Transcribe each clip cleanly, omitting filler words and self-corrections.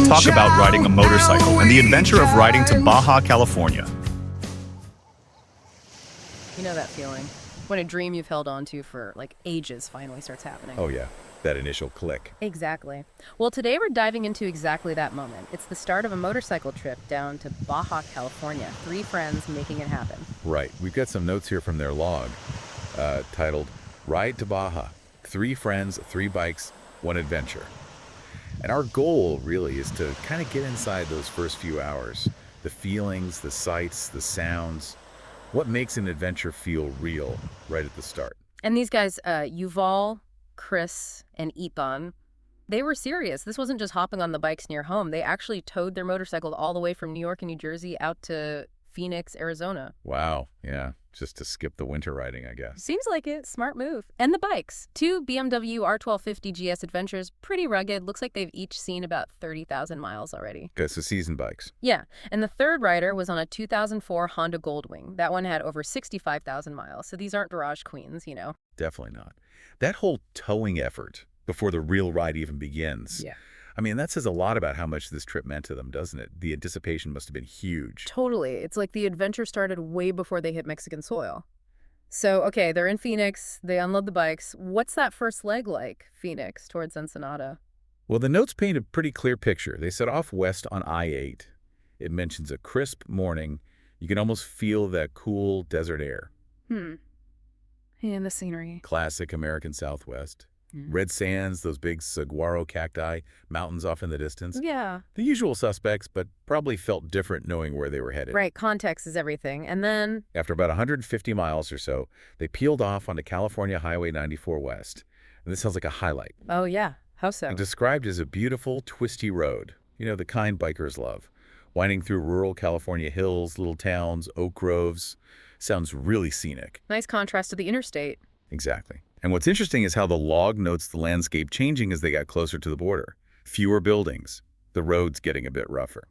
talk about riding a motorcycle and the adventure of riding to Baja California. You know that feeling when a dream you've held on to for like ages finally starts happening. Oh yeah, that initial click. Exactly. Well, today we're diving into exactly that moment. It's the start of a motorcycle trip down to Baja California. 3 friends making it happen. Right, we've got some notes here from their log titled Ride to Baja. 3 friends, 3 bikes, 1 adventure. And our goal really is to kind of get inside those first few hours. The feelings, the sights, the sounds. What makes an adventure feel real right at the start? And these guys, Yuval, Chris, and Eitan, they were serious. This wasn't just hopping on the bikes near home. They actually towed their motorcycle all the way from New York and New Jersey out to Phoenix, Arizona. Wow, yeah, just to skip the winter riding, I guess. Seems like it. Smart move. And the bikes. 2 BMW R1250 GS Adventures, pretty rugged. Looks like they've each seen about 30,000 miles already. Okay, so seasoned bikes. Yeah, and the third rider was on a 2004 Honda Goldwing. That one had over 65,000 miles, so these aren't garage queens, you know. Definitely not. That whole towing effort before the real ride even begins. Yeah. I mean, that says a lot about how much this trip meant to them, doesn't it? The anticipation must have been huge. Totally. It's like the adventure started way before they hit Mexican soil. So, okay, they're in Phoenix. They unload the bikes. What's that first leg like, Phoenix, towards Ensenada? Well, the notes paint a pretty clear picture. They set off west on I-8. It mentions a crisp morning. You can almost feel that cool desert air. And the scenery. Classic American Southwest. Red sands, those big saguaro cacti, mountains off in the distance. Yeah. The usual suspects, but probably felt different knowing where they were headed. Right, context is everything. And then... After about 150 miles or so, they peeled off onto California Highway 94 West. And this sounds like a highlight. Oh, yeah. How so? And described as a beautiful, twisty road. You know, the kind bikers love. Winding through rural California hills, little towns, oak groves. Sounds really scenic. Nice contrast to the interstate. Exactly. And what's interesting is how the log notes the landscape changing as they got closer to the border. Fewer buildings. The roads getting a bit rougher.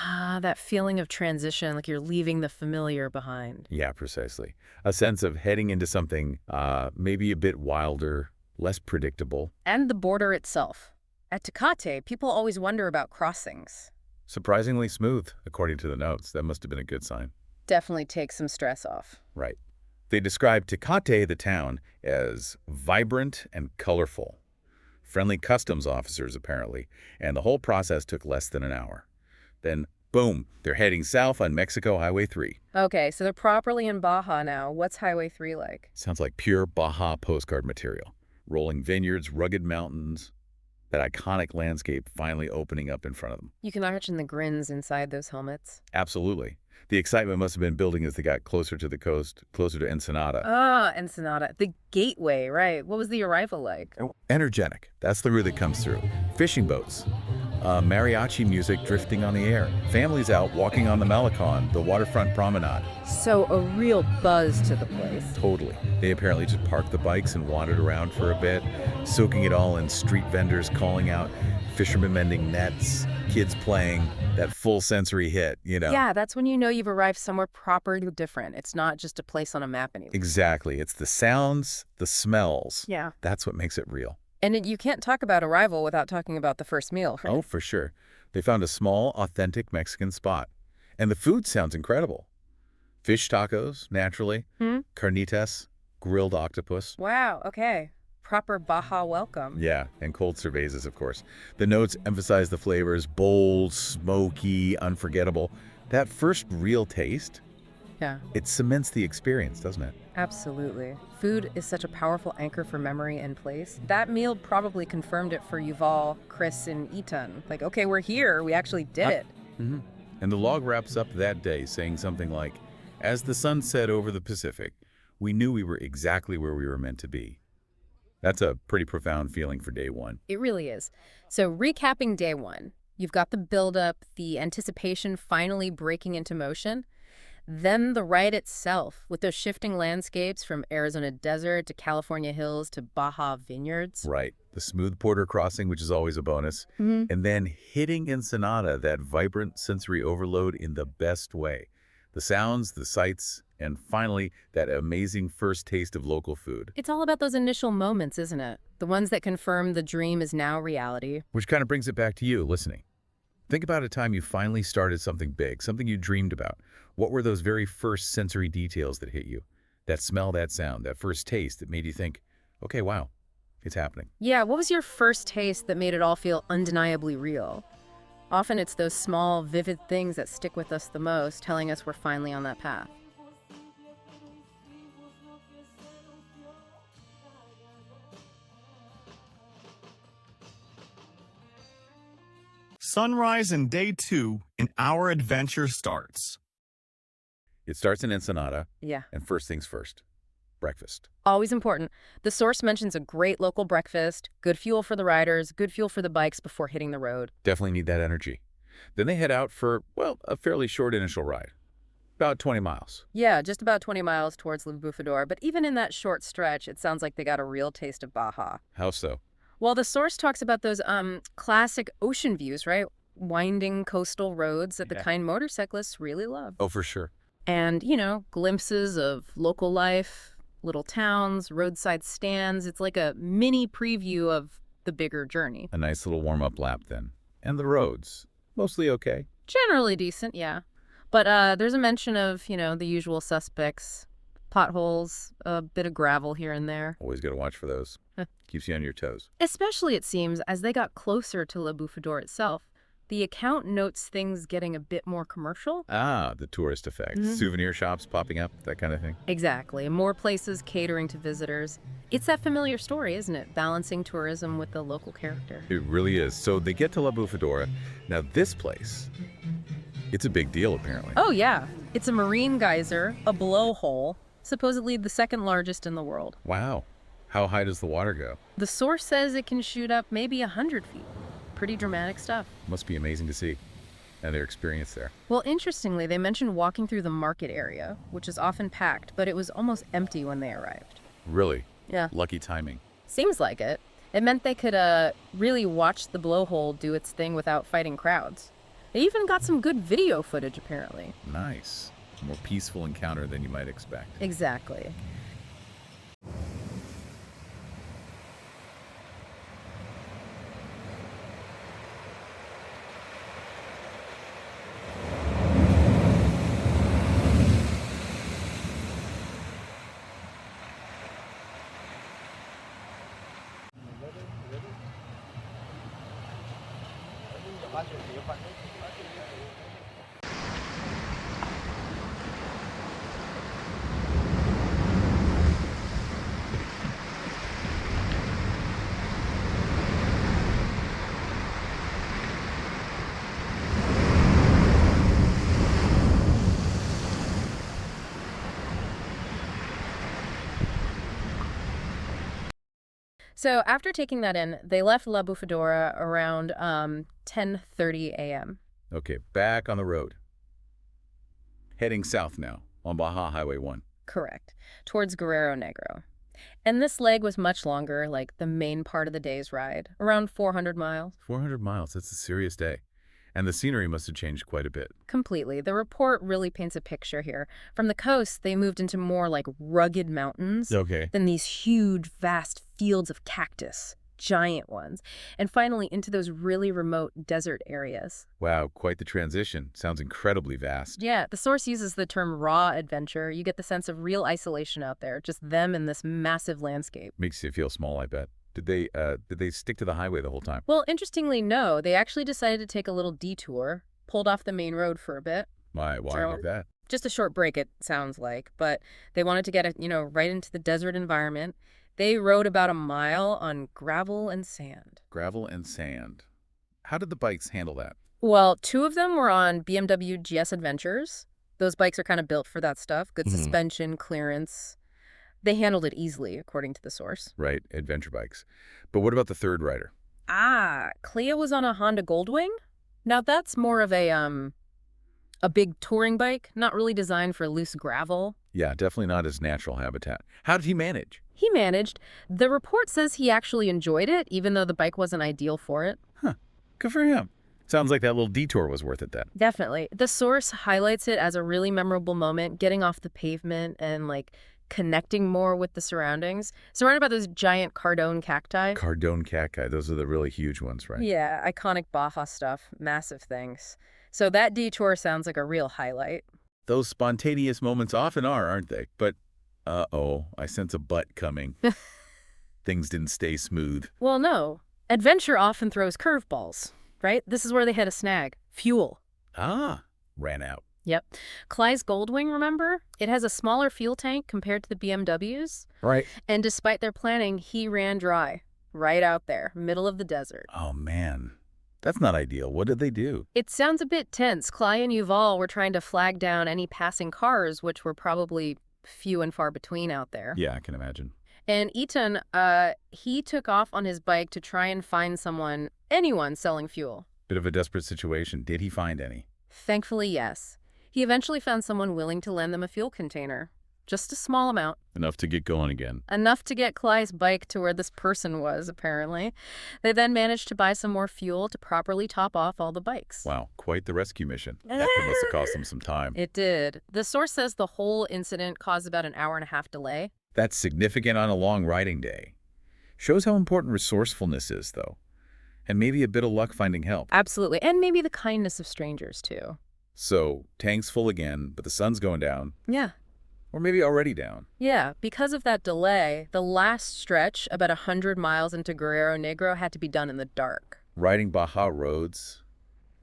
Ah, that feeling of transition, like you're leaving the familiar behind. Yeah, precisely. A sense of heading into something maybe a bit wilder, less predictable. And the border itself. At Tecate, people always wonder about crossings. Surprisingly smooth, according to the notes. That must have been a good sign. Definitely takes some stress off. Right. They described Tecate, the town, as vibrant and colorful. Friendly customs officers, apparently, and the whole process took less than an hour. Then, boom, they're heading south on Mexico Highway 3. Okay, so they're properly in Baja now. What's Highway 3 like? Sounds like pure Baja postcard material. Rolling vineyards, rugged mountains, that iconic landscape finally opening up in front of them. You can imagine the grins inside those helmets. Absolutely. The excitement must have been building as they got closer to the coast, closer to Ensenada. Ah, Ensenada. The gateway, right. What was the arrival like? Energetic. That's the word that comes through. Fishing boats. Mariachi music drifting on the air. Families out walking on the Malecon, the waterfront promenade. So a real buzz to the place. Totally. They apparently just parked the bikes and wandered around for a bit, soaking it all in street vendors calling out, fishermen mending nets, kids playing, that full sensory hit, you know. Yeah, that's when you know you've arrived somewhere properly different. It's not just a place on a map anymore. Exactly. It's the sounds, the smells. Yeah. That's what makes it real. And you can't talk about arrival without talking about the first meal, right? Oh, for sure. They found a small, authentic Mexican spot. And the food sounds incredible. Fish tacos, naturally. Carnitas, grilled octopus. Wow, okay. Proper Baja welcome. Yeah, and cold cervezas, of course. The notes emphasize the flavors, bold, smoky, unforgettable. That first real taste, Yeah, it cements the experience, doesn't it? absolutely. Food is such a powerful anchor for memory and place. That meal probably confirmed it for Yuval, Chris, and Eitan. Like, okay, we're here. We actually did it. And the log wraps up that day saying something like, as the sun set over the Pacific, we knew we were exactly where we were meant to be. That's a pretty profound feeling for day one. It really is. So recapping day one, you've got the buildup, the anticipation finally breaking into motion. Then the ride itself, with those shifting landscapes from Arizona desert to California hills to Baja vineyards. Right. The smooth border crossing, which is always a bonus. And then hitting Ensenada, that vibrant sensory overload in the best way. The sounds, the sights, and finally, that amazing first taste of local food. It's all about those initial moments, isn't it? The ones that confirm the dream is now reality. Which kind of brings it back to you listening. Think about a time you finally started something big, something you dreamed about. What were those very first sensory details that hit you? That smell, that sound, that first taste that made you think, okay, wow, it's happening. Yeah, what was your first taste that made it all feel undeniably real? Often it's those small, vivid things that stick with us the most, telling us we're finally on that path. Sunrise and day 2 and our adventure starts. It starts in Ensenada, Yeah. and first things first, breakfast. Always important. The source mentions a great local breakfast, good fuel for the riders, good fuel for the bikes before hitting the road. Definitely need that energy. Then they head out for, well, a fairly short initial ride, about 20 miles. Yeah, just about 20 miles towards La Bufador, but even in that short stretch, it sounds like they got a real taste of Baja. How so? Well, the source talks about those classic ocean views, right? Winding coastal roads that the kind motorcyclists really love. Oh, for sure. And, glimpses of local life, little towns, roadside stands. It's like a mini preview of the bigger journey. A nice little warm-up lap then. And the roads, mostly okay. Generally decent, yeah. But there's a mention of, the usual suspects, potholes, a bit of gravel here and there. Always got to watch for those. Keeps you on your toes. Especially, it seems, as they got closer to La Bufador itself. The account notes things getting a bit more commercial. Ah, the tourist effect. Souvenir shops popping up, that kind of thing. Exactly. More places catering to visitors. It's that familiar story, isn't it? Balancing tourism with the local character. It really is. So they get to La Bufadora. Now this place, it's a big deal apparently. Oh, yeah. It's a marine geyser, a blowhole, supposedly the second largest in the world. Wow. How high does the water go? The source says it can shoot up maybe 100 feet. Pretty dramatic stuff. Must be amazing to see. And their experience there. Well, interestingly, they mentioned walking through the market area, which is often packed, but it was almost empty when they arrived. Really? Yeah. Lucky timing. Seems like it. It meant they could really watch the blowhole do its thing without fighting crowds. They even got some good video footage, apparently. Nice. A more peaceful encounter than you might expect. Exactly. So after taking that in, they left La Bufadora around 10:30 a.m. Okay, back on the road. Heading south now, on Baja Highway 1. Correct. Towards Guerrero Negro. And this leg was much longer, like the main part of the day's ride, around 400 miles. 400 miles, that's a serious day. And the scenery must have changed quite a bit. Completely. The report really paints a picture here. From the coast, they moved into more like rugged mountains. Okay. Then these huge, vast fields of cactus, giant ones. And finally into those really remote desert areas. Wow, quite the transition. Sounds incredibly vast. Yeah, the source uses the term raw adventure. You get the sense of real isolation out there, just them in this massive landscape. Makes you feel small, I bet. Did they stick to the highway the whole time? Well, interestingly, no. They actually decided to take a little detour, pulled off the main road for a bit. Why like that? Just a short break, it sounds like. But they wanted to get, right into the desert environment. They rode about a mile on gravel and sand. Gravel and sand. How did the bikes handle that? Well, 2 of them were on BMW GS Adventures. Those bikes are kind of built for that stuff. Good suspension, clearance. They handled it easily, according to the source. Right, adventure bikes. But what about the third rider? Clea was on a Honda Goldwing. Now that's more of a big touring bike, not really designed for loose gravel. Yeah, definitely not his natural habitat. How did he manage? He managed. The report says he actually enjoyed it, even though the bike wasn't ideal for it. Huh, good for him. Sounds like that little detour was worth it then. Definitely. The source highlights it as a really memorable moment, getting off the pavement and, connecting more with the surroundings. Surrounded by those giant cardone cacti. Cardone cacti, those are the really huge ones, right? Yeah, iconic Baja stuff, massive things. So that detour sounds like a real highlight. Those spontaneous moments often are, aren't they? But, uh-oh, I sense a but coming. Things didn't stay smooth. Well, no. Adventure often throws curveballs, right? This is where they hit a snag. Fuel. Ah, ran out. Yep. Cly's Goldwing, remember? It has a smaller fuel tank compared to the BMWs. Right. And despite their planning, he ran dry. Right out there, middle of the desert. Oh, man. That's not ideal. What did they do? It sounds a bit tense. Cly and Yuval were trying to flag down any passing cars, which were probably few and far between out there. Yeah, I can imagine. And Eitan, he took off on his bike to try and find anyone selling fuel. Bit of a desperate situation. Did he find any? Thankfully, yes. He eventually found someone willing to lend them a fuel container. Just a small amount. Enough to get going again. Enough to get Cly's bike to where this person was, apparently. They then managed to buy some more fuel to properly top off all the bikes. Wow, quite the rescue mission. That must have cost them some time. It did. The source says the whole incident caused about an hour-and-a-half delay. That's significant on a long riding day. Shows how important resourcefulness is, though. And maybe a bit of luck finding help. Absolutely. And maybe the kindness of strangers, too. So, tank's full again, but the sun's going down. Yeah. Or maybe already down. Yeah, because of that delay, the last stretch, about 100 miles into Guerrero Negro, had to be done in the dark. Riding Baja roads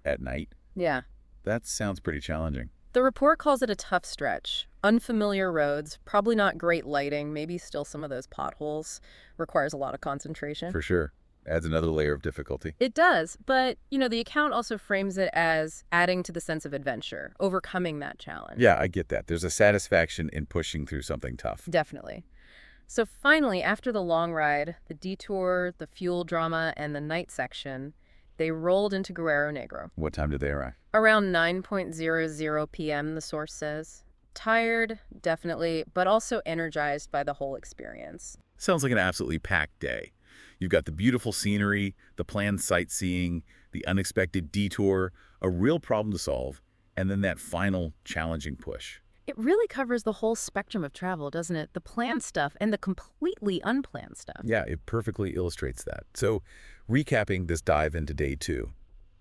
at night? Yeah. That sounds pretty challenging. The report calls it a tough stretch. Unfamiliar roads, probably not great lighting, maybe still some of those potholes. Requires a lot of concentration. For sure. Adds another layer of difficulty. It does, but, the account also frames it as adding to the sense of adventure, overcoming that challenge. Yeah, I get that. There's a satisfaction in pushing through something tough. Definitely. So finally, after the long ride, the detour, the fuel drama, and the night section, they rolled into Guerrero Negro. What time did they arrive? Around 9:00 p.m., the source says. Tired, definitely, but also energized by the whole experience. Sounds like an absolutely packed day. You've got the beautiful scenery, the planned sightseeing, the unexpected detour, a real problem to solve, and then that final challenging push. It really covers the whole spectrum of travel, doesn't it? The planned stuff and the completely unplanned stuff. Yeah, it perfectly illustrates that. So, recapping this dive into day 2,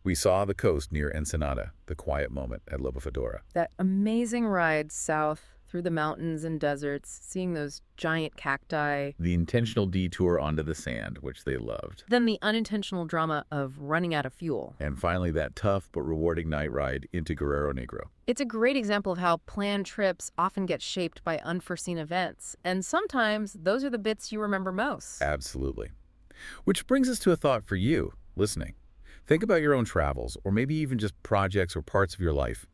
we saw the coast near Ensenada, the quiet moment at Loba Fedora. That amazing ride south through the mountains and deserts, seeing those giant cacti. The intentional detour onto the sand, which they loved. Then the unintentional drama of running out of fuel. And finally, that tough but rewarding night ride into Guerrero Negro. It's a great example of how planned trips often get shaped by unforeseen events. And sometimes those are the bits you remember most. Absolutely. Which brings us to a thought for you, listening. Think about your own travels, or maybe even just projects or parts of your life.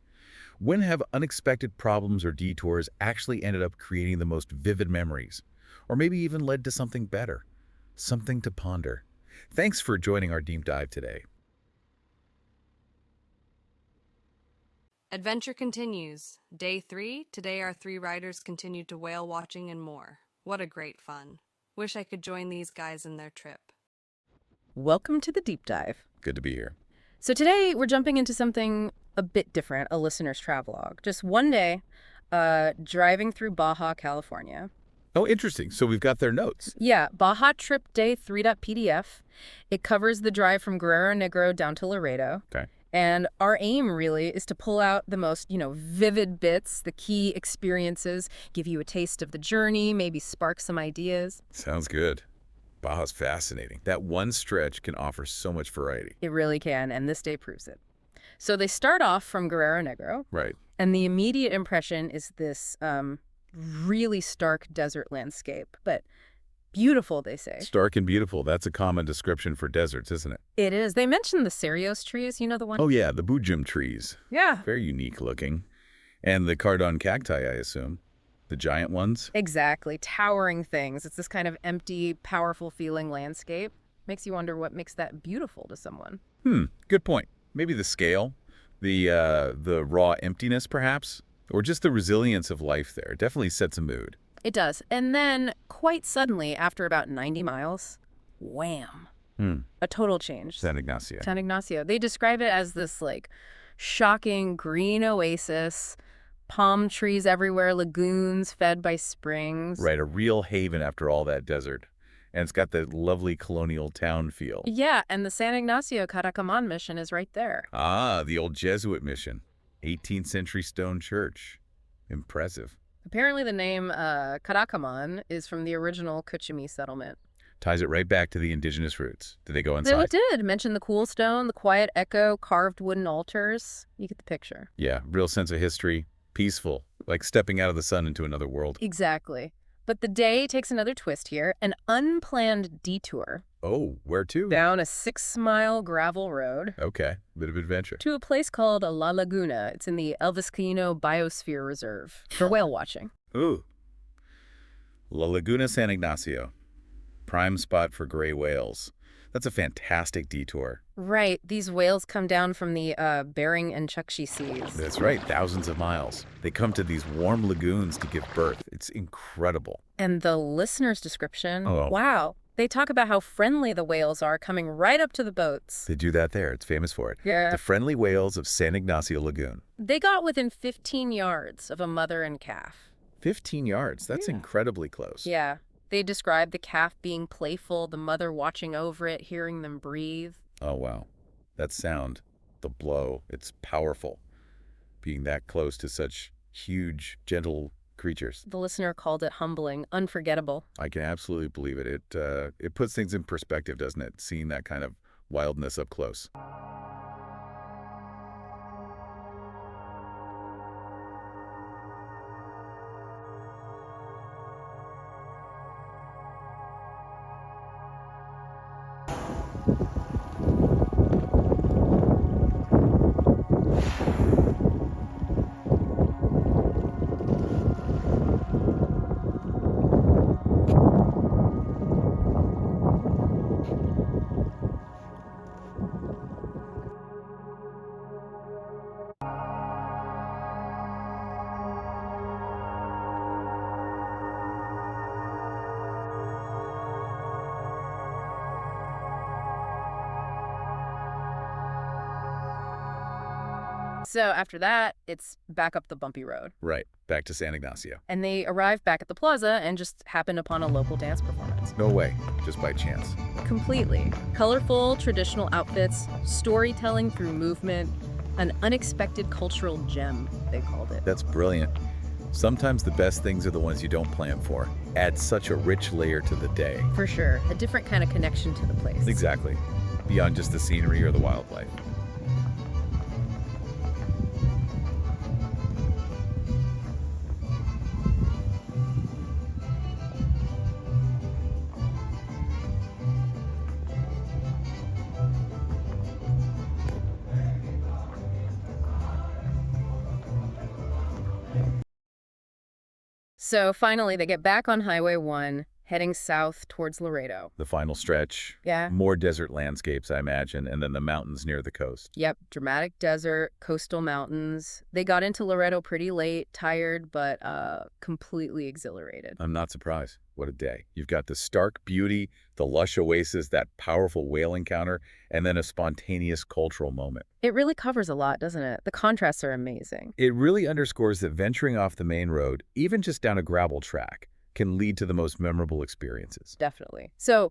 When have unexpected problems or detours actually ended up creating the most vivid memories? Or maybe even led to something better? Something to ponder. Thanks for joining our deep dive today. Adventure continues. Day 3, today our 3 riders continued to whale watching and more. What a great fun. Wish I could join these guys in their trip. Welcome to the deep dive. Good to be here. So today we're jumping into something a bit different, a listener's travelogue. Just one day, driving through Baja, California. Oh, interesting. So we've got their notes. Yeah, Baja Trip Day 3.pdf. It covers the drive from Guerrero Negro down to Laredo. Okay. And our aim really is to pull out the most, vivid bits, the key experiences, give you a taste of the journey, maybe spark some ideas. Sounds good. Baja's fascinating. That one stretch can offer so much variety. It really can, and this day proves it. So they start off from Guerrero Negro. Right. And the immediate impression is this really stark desert landscape, but beautiful, they say. Stark and beautiful. That's a common description for deserts, isn't it? It is. They mentioned the cereos trees, the one? Oh, yeah, the bujum trees. Yeah. Very unique looking. And the cardon cacti, I assume. The giant ones. Exactly. Towering things. It's this kind of empty, powerful feeling landscape. Makes you wonder what makes that beautiful to someone. Good point. Maybe the scale, the raw emptiness, perhaps, or just the resilience of life there. It definitely sets a mood. It does. And then, quite suddenly, after about 90 miles, wham, a total change. San Ignacio. San Ignacio. They describe it as this, shocking green oasis, Palm trees everywhere, lagoons fed by springs. Right, a real haven after all that desert. And it's got that lovely colonial town feel. Yeah, and the San Ignacio Caracaman mission is right there. Ah, the old Jesuit mission. 18th century stone church. Impressive. Apparently the name Caracaman is from the original Kuchimi settlement. Ties it right back to the indigenous roots. Did they go They inside? did mention the cool stone, the quiet echo, carved wooden altars. You get the picture. Yeah, real sense of history. Peaceful. Like stepping out of the sun into another world. Exactly. But the day takes another twist here, an unplanned detour. Oh, where to? Down a 6-mile gravel road. Okay, bit of adventure. To a place called La Laguna. It's in the El Vizcaíno Biosphere Reserve for whale watching. Ooh. La Laguna San Ignacio. Prime spot for gray whales. That's a fantastic detour. Right. These whales come down from the Bering and Chukchi seas. That's right, thousands of miles. They come to these warm lagoons to give birth. It's incredible. And the listener's description, Oh. wow. They talk about how friendly the whales are coming right up to the boats. They do that there. It's famous for it. Yeah. The friendly whales of San Ignacio Lagoon. They got within 15 yards of a mother and calf. 15 yards. That's Yeah. incredibly close. Yeah. They describe the calf being playful, the mother watching over it, hearing them breathe. Oh, wow. That sound, the blow, it's powerful. Being that close to such huge, gentle creatures. The listener called it humbling, unforgettable. I can absolutely believe it. It puts things in perspective, doesn't it? Seeing that kind of wildness up close. So after that, it's back up the bumpy road. Right, back to San Ignacio. And they arrive back at the plaza and just happen upon a local dance performance. No way, just by chance. Completely. Colorful, traditional outfits, storytelling through movement, an unexpected cultural gem, they called it. That's brilliant. Sometimes the best things are the ones you don't plan for. Add such a rich layer to the day. For sure. A different kind of connection to the place. Exactly. Beyond just the scenery or the wildlife. So finally, they get back on Highway 1, heading south towards Laredo. The final stretch. Yeah. More desert landscapes, I imagine, and then the mountains near the coast. Yep, dramatic desert, coastal mountains. They got into Laredo pretty late, tired, but completely exhilarated. I'm not surprised. What a day. You've got the stark beauty, the lush oasis, that powerful whale encounter, and then a spontaneous cultural moment. It really covers a lot, doesn't it? The contrasts are amazing. It really underscores that venturing off the main road, even just down a gravel track, can lead to the most memorable experiences. Definitely. So,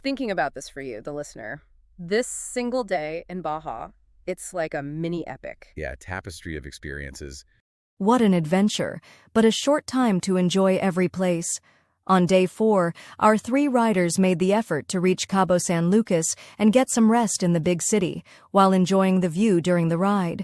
thinking about this for you, the listener, this single day in Baja, it's like a mini epic. Yeah, a tapestry of experiences. What an adventure, but a short time to enjoy every place. On day 4, our 3 riders made the effort to reach Cabo San Lucas and get some rest in the big city, while enjoying the view during the ride.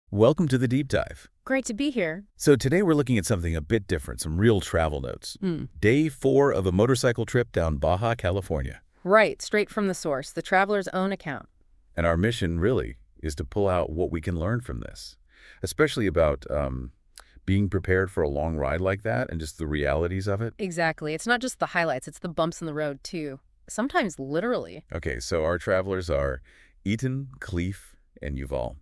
Welcome to the deep dive. Great to be here. So today we're looking at something a bit different, some real travel notes. Day 4 of a motorcycle trip down Baja, California. Right, straight from the source, the traveler's own account. And our mission, really, is to pull out what we can learn from this, especially about being prepared for a long ride like that and just the realities of it. Exactly. It's not just the highlights, it's the bumps in the road, too. Sometimes literally. Okay, so our travelers are Eitan, Clif, and Yuval.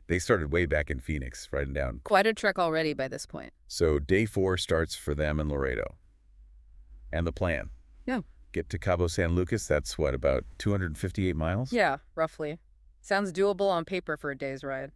They started way back in Phoenix, riding down. Quite a trek already by this point. So day 4 starts for them in Laredo. And the plan? Yeah. Get to Cabo San Lucas, that's what, about 258 miles? Yeah, roughly. Sounds doable on paper for a day's ride.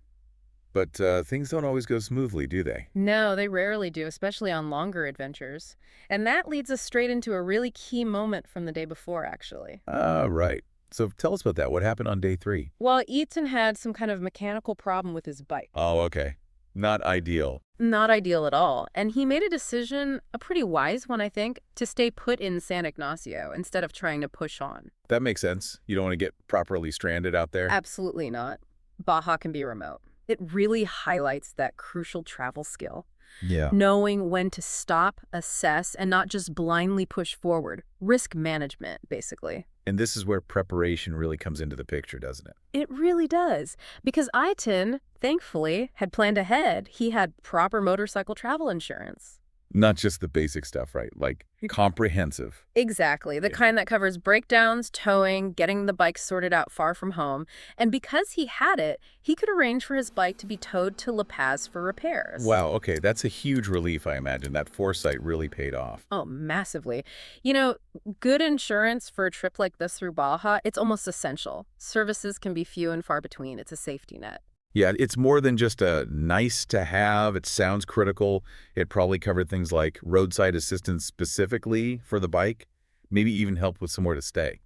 But things don't always go smoothly, do they? No, they rarely do, especially on longer adventures. And that leads us straight into a really key moment from the day before, actually. Ah, right. So tell us about that. What happened on day 3? Well, Eitan had some kind of mechanical problem with his bike. Oh, okay. Not ideal. Not ideal at all. And he made a decision, a pretty wise one, I think, to stay put in San Ignacio instead of trying to push on. That makes sense. You don't want to get properly stranded out there. Absolutely not. Baja can be remote. It really highlights that crucial travel skill. Yeah. Knowing when to stop, assess, and not just blindly push forward. Risk management, basically. And this is where preparation really comes into the picture, doesn't it? It really does. Because Eitan, thankfully, had planned ahead. He had proper motorcycle travel insurance. Not just the basic stuff, right? Like comprehensive. Exactly. The kind that covers breakdowns, towing, getting the bike sorted out far from home. And because he had it, he could arrange for his bike to be towed to La Paz for repairs. Wow, okay, that's a huge relief, I imagine. That foresight really paid off. Oh, massively. You know, good insurance for a trip like this through Baja, it's almost essential. Services can be few and far between. It's a safety net. Yeah, it's more than just a nice to have. It sounds critical. It probably covered things like roadside assistance specifically for the bike, maybe even help with somewhere to stay.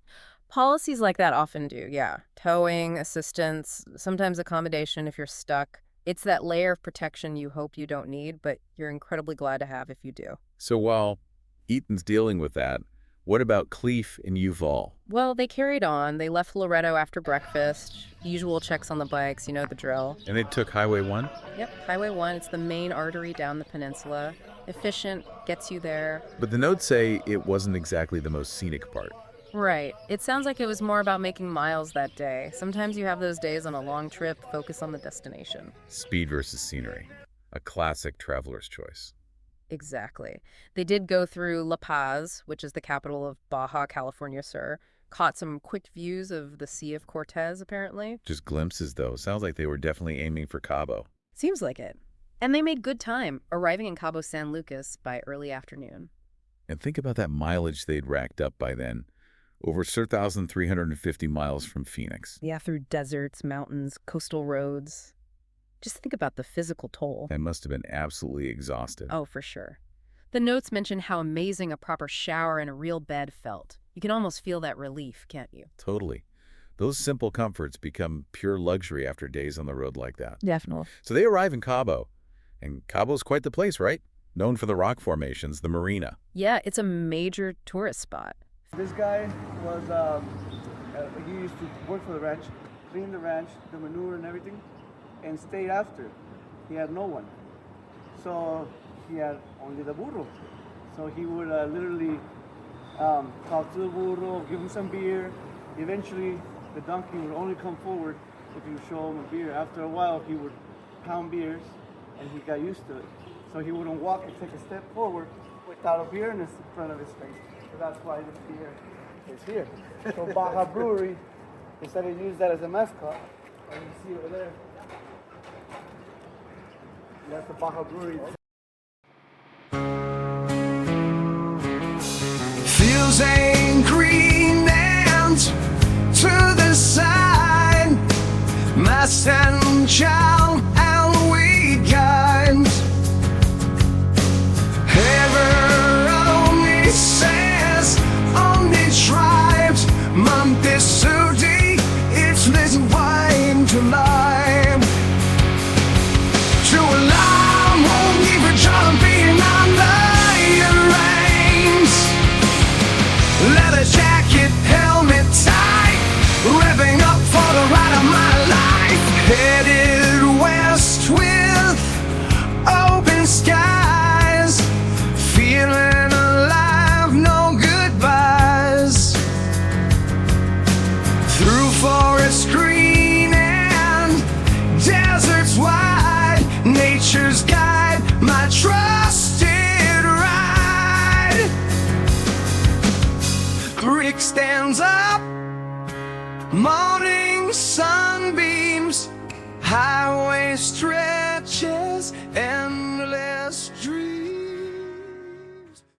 Policies like that often do, yeah. Towing, assistance, sometimes accommodation if you're stuck. It's that layer of protection you hope you don't need, but you're incredibly glad to have if you do. So while Eitan's dealing with that, what about Clif and Yuval? Well, they carried on. They left Loreto after breakfast. Usual checks on the bikes, you know the drill. And they took Highway 1? Yep, Highway 1. It's the main artery down the peninsula. Efficient, gets you there. But the notes say it wasn't exactly the most scenic part. Right. It sounds like it was more about making miles that day. Sometimes you have those days on a long trip, focus on the destination. Speed versus scenery. A classic traveler's choice. Exactly. They did go through La Paz, which is the capital of Baja California, sir. Caught some quick views of the Sea of Cortez, apparently. Just glimpses, though. Sounds like they were definitely aiming for Cabo. Seems like it. And they made good time, arriving in Cabo San Lucas by early afternoon. And think about that mileage they'd racked up by then. Over 3,350 miles from Phoenix. Yeah, through deserts, mountains, coastal roads. Just think about the physical toll. They must have been absolutely exhausted. Oh, for sure. The notes mention how amazing a proper shower and a real bed felt. You can almost feel that relief, can't you? Totally. Those simple comforts become pure luxury after days on the road like that. Definitely. So they arrive in Cabo. And Cabo's quite the place, right? Known for the rock formations, the marina. Yeah, it's a major tourist spot. This guy was, he used to work for the ranch, clean the ranch, the manure and everything, and stayed after. He had no one. So he had only the burro. So he would literally talk to the burro, give him some beer. Eventually, the donkey would only come forward if you show him a beer. After a while, he would pound beers, and he got used to it. So he wouldn't walk and take a step forward without a beer in front of his face. So that's why this beer is here. So Baja Brewery decided to use that as a mascot. And you see over there, that's the Baja Brewery. Fields ain't green and to the side, mast and child and weed guide. Ever only says only tribes, Montessori, it's this wine to life. To alarm won't keep her jumping under your reins. Leather jacket, helmet tight, revving up for the ride of my life. Headed west with open skies, feeling alive, no goodbyes. Through forest green and deserts wide, nature's guide, my trusted ride. Rick stands up, morning sunbeams, highway stretches, endless dreams.